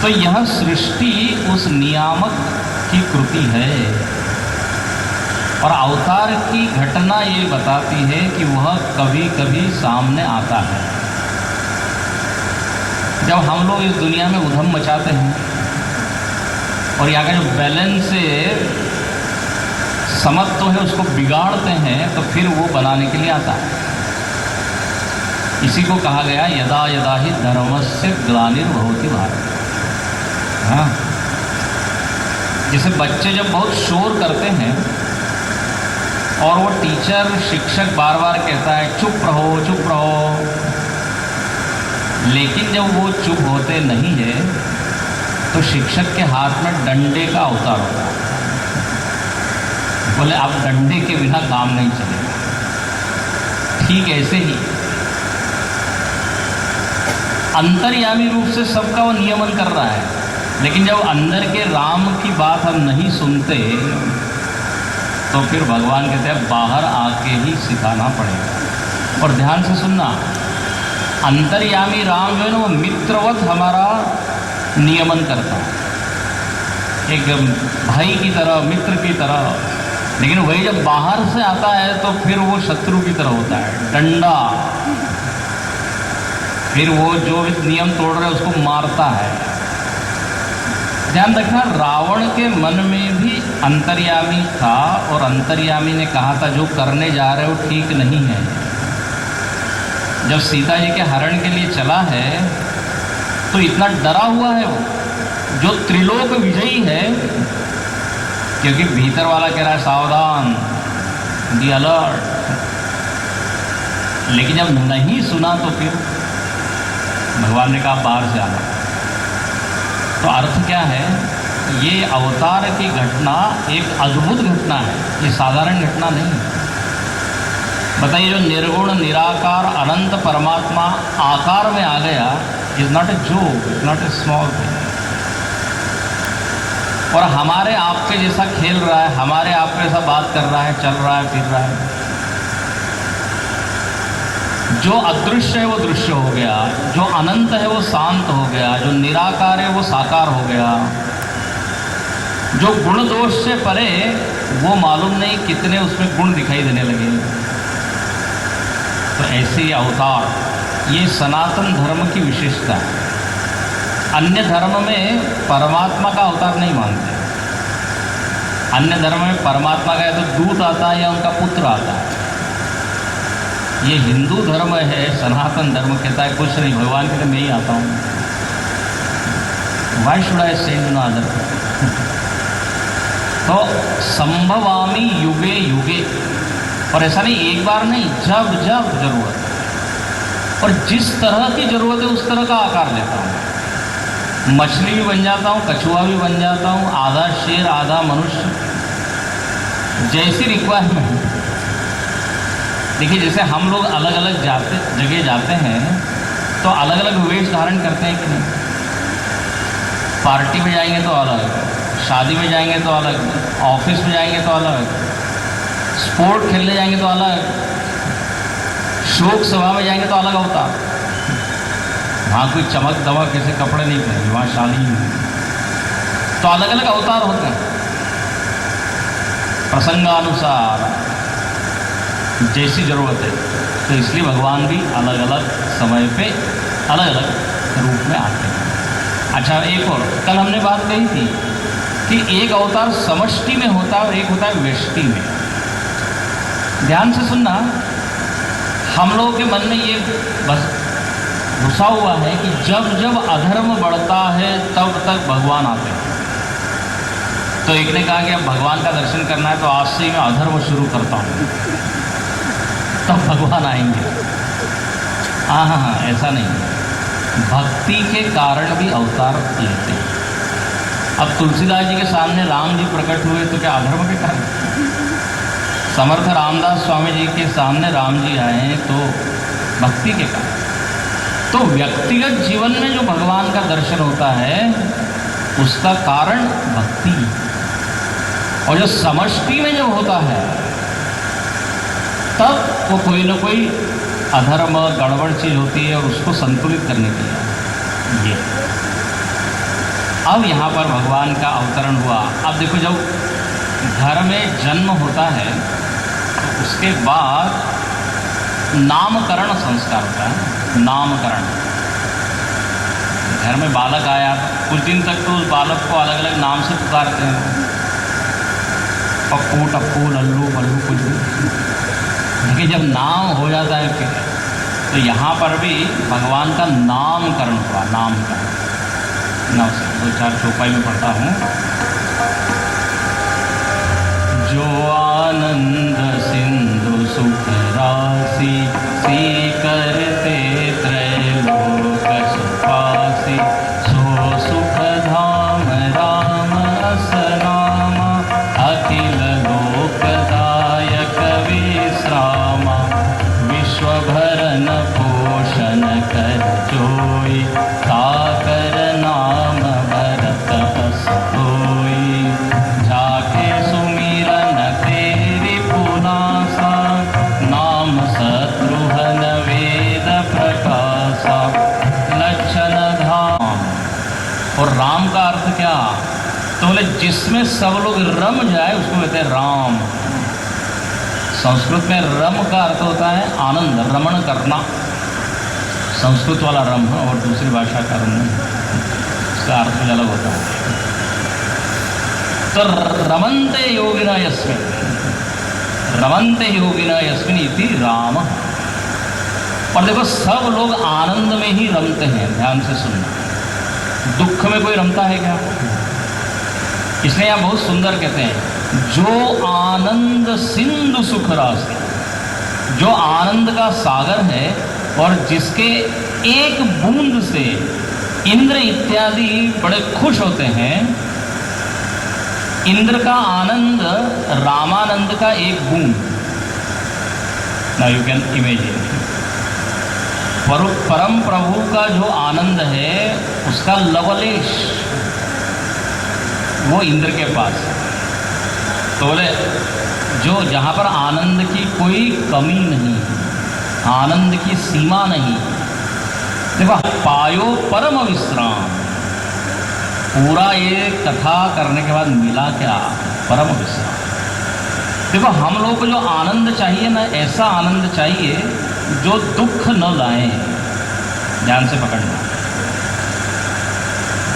तो यह सृष्टि उस नियामक की कृति है और अवतार की घटना ये बताती है कि वह कभी कभी सामने आता है। जब हम लोग इस दुनिया में उधम मचाते हैं और यहाँ का जो बैलेंस है, समत्व है, उसको बिगाड़ते हैं, तो फिर वो बनाने के लिए आता है। इसी को कहा गया यदा यदा ही धर्मस्य ग्लानिर्भवति भारत। हाँ, जैसे बच्चे जब बहुत शोर करते हैं और वो टीचर शिक्षक बार बार कहता है चुप रहो, लेकिन जब वो चुप होते नहीं है तो शिक्षक के हाथ में डंडे का अवतार होता है। बोले आप डंडे के बिना काम नहीं चलेगा। ठीक ऐसे ही अंतर्यामी रूप से सबका वो नियमन कर रहा है, लेकिन जब अंदर के राम की बात हम नहीं सुनते तो फिर भगवान कहते हैं बाहर आके ही सिखाना पड़ेगा। और ध्यान से सुनना, अंतर्यामी राम जो है ना वो मित्रवत हमारा नियमन करता है, एक भाई की तरह, मित्र की तरह। लेकिन वही जब बाहर से आता है तो फिर वो शत्रु की तरह होता है, डंडा। फिर वो जो नियम तोड़ रहे हैं उसको मारता है। ध्यान रखना, रावण के मन में भी अंतर्यामी था और अंतर्यामी ने कहा था जो करने जा रहे हो ठीक नहीं है। जब सीता जी के हरण के लिए चला है तो इतना डरा हुआ है वो, जो त्रिलोक विजयी है, क्योंकि भीतर वाला कह रहा है सावधान, बी अलर्ट। लेकिन जब नहीं सुना तो फिर भगवान ने कहा बाहर से आना। तो अर्थ क्या है, ये अवतार की घटना एक अद्भुत घटना है, ये साधारण घटना नहीं है। बताइए, जो निर्गुण निराकार अनंत परमात्मा आकार में आ गया, is not a joke, is not a small thing. और हमारे आपके जैसा खेल रहा है, हमारे आपके जैसा बात कर रहा है, चल रहा है, फिर रहा है। जो अदृश्य है वो दृश्य हो गया, जो अनंत है वो शांत हो गया, जो निराकार है वो साकार हो गया, जो गुण दोष से परे वो मालूम नहीं कितने उसमें गुण दिखाई देने लगे। तो ऐसे अवतार, ये सनातन धर्म की विशेषता है। अन्य धर्म में परमात्मा का अवतार नहीं मानते। अन्य धर्म में परमात्मा का या तो दूत आता है या उनका पुत्र आता है। ये हिंदू धर्म है, सनातन धर्म कहता है कुछ नहीं, भगवान कहते मैं ही आता हूँ। Why should I send no other. तो संभवामी युगे युगे, और ऐसा नहीं एक बार नहीं, जब जब जरूरत, और जिस तरह की जरूरत है उस तरह का आकार लेता हूँ। मछली भी बन जाता हूँ, कछुआ भी बन जाता हूँ, आधा शेर आधा मनुष्य, जैसी रिक्वायरमेंट। देखिए, जैसे हम लोग अलग अलग जगह जाते हैं तो अलग अलग वेश धारण करते हैं कि नहीं। पार्टी में जाएंगे तो अलग, शादी में जाएंगे तो अलग, ऑफिस में जाएंगे तो अलग, स्पोर्ट खेलने जाएंगे तो अलग, शोक सभा में जाएंगे तो अलग अवतार। वहाँ कोई चमक दमक ऐसे कपड़े नहीं पहने, वहाँ शादी में तो अलग अलग अवतार होते हैं प्रसंगानुसार, जैसी ज़रूरत है। तो इसलिए भगवान भी अलग अलग समय पे अलग अलग रूप में आते हैं। अच्छा, एक और कल हमने बात कही थी कि एक अवतार समष्टि में होता है और एक होता है व्यष्टि में। ध्यान से सुनना, हम लोगों के मन में ये बस घुसा हुआ है कि जब जब अधर्म बढ़ता है तब तक भगवान आते हैं। तो एक ने कहा कि अब भगवान का दर्शन करना है तो आज से ही मैं अधर्म शुरू करता हूँ, तब भगवान आएंगे। हाँ, ऐसा नहीं है। भक्ति के कारण भी अवतार लेते हैं। अब तुलसीदास जी के सामने राम जी प्रकट हुए तो क्या अधर्म के कारण? समर्थ रामदास स्वामी जी के सामने राम जी आए हैं तो भक्ति के कारण। तो व्यक्तिगत जीवन में जो भगवान का दर्शन होता है उसका कारण भक्ति, और जो समष्टि में जो होता है तब वो कोई ना कोई अधर्म गड़बड़ चीज होती है और उसको संतुलित करने के लिए ये। अब यहाँ पर भगवान का अवतरण हुआ। अब देखो, जब घर में जन्म होता है तो उसके बाद नामकरण संस्कार होता है। नामकरण, घर में बालक आया तो कुछ दिन तक तो उस बालक को अलग अलग नाम से पुकारते हैं, पप्पू, टप्पू, लल्लू, बल्लू, कुछ भी। लेकिन जब नाम हो जाता है फिर, तो यहाँ पर भी भगवान का नामकरण हुआ। नामकरण ना से 2-4 चौपाई में पढ़ता हूँ। जो आनंद सिंधु सुख राशि, सी करते त्रैलोक सुखासि, सो सुख धाम राम अस नामा, अखिल लोकदायक विश्रामा, विश्व भरन पोषण कर जोई, ताकर नाम भरत बस होई, जाके सुमिरन तेरी पुनासा, नाम शत्रुघ्न वेद प्रकाशा, लक्षण धाम। और राम का अर्थ क्या? तो बोले जिसमें सब लोग रम जाए उसको कहते हैं राम। संस्कृत में रम का अर्थ होता है आनंद, रमण करना। संस्कृत वाला रम है और दूसरी भाषा का रम नहीं, उसका अर्थ भी अलग होता है। तो रमन्ते योगिना यस्मिन्, रमन्ते योगिना यस्मिन् इति राम। और देखो, सब लोग आनंद में ही रमते हैं। ध्यान से सुनना, दुख में कोई रमता है क्या? इसलिए आप बहुत सुंदर कहते हैं, जो आनंद सिंधु सुख राशि, जो आनंद का सागर है और जिसके एक बूंद से इंद्र इत्यादि बड़े खुश होते हैं। इंद्र का आनंद, रामानंद का एक बूंद। नाउ यू कैन इमेजिन, परम प्रभु का जो आनंद है उसका लवलेश वो इंद्र के पास। तो बोले जो जहाँ पर आनंद की कोई कमी नहीं, आनंद की सीमा नहीं। देखो, पायो परम विश्राम, पूरा ये कथा करने के बाद मिला क्या? परम विश्राम। देखो, हम लोग को जो आनंद चाहिए ना, ऐसा आनंद चाहिए जो दुख न लाए। ध्यान से पकड़ना,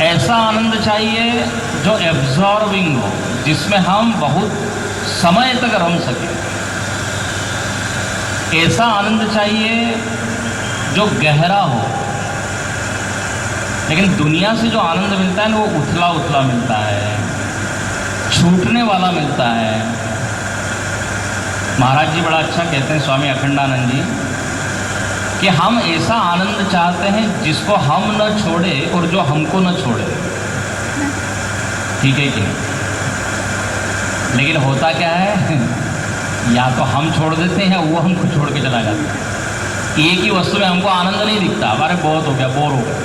ऐसा आनंद चाहिए जो एब्जॉर्बिंग हो, जिसमें हम बहुत समय तक रम सके। ऐसा आनंद चाहिए जो गहरा हो। लेकिन दुनिया से जो आनंद मिलता है ना, वो उथला उथला मिलता है, छूटने वाला मिलता है। महाराज जी बड़ा अच्छा कहते हैं, स्वामी अखंडानंद जी, कि हम ऐसा आनंद चाहते हैं जिसको हम न छोड़े और जो हमको न छोड़े। ठीक है कि नहीं? लेकिन होता क्या है, या तो हम छोड़ देते हैं, वो हमको छोड़ के चला जाता है। एक ही वस्तु में हमको आनंद नहीं दिखता, अरे बहुत हो गया, बोर हो गया।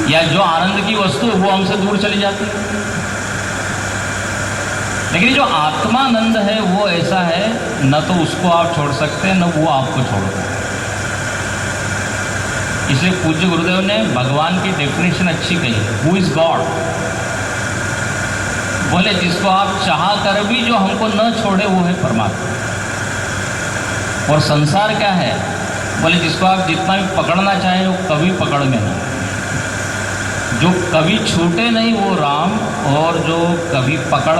या जो आनंद की वस्तु वो हमसे दूर चली जाती है। लेकिन जो आत्मानंद है वो ऐसा है, न तो उसको आप छोड़ सकते हैं, न वो आपको छोड़ता है। इसलिए पूज्य गुरुदेव ने भगवान की डेफिनेशन अच्छी कही। Who is God? बोले जिसको आप चाह कर भी जो हमको न छोड़े वो है परमात्मा। और संसार क्या है? बोले जिसको आप जितना भी पकड़ना चाहें वो कभी पकड़ में ना, जो कभी छूटे नहीं वो राम, और जो कभी पकड़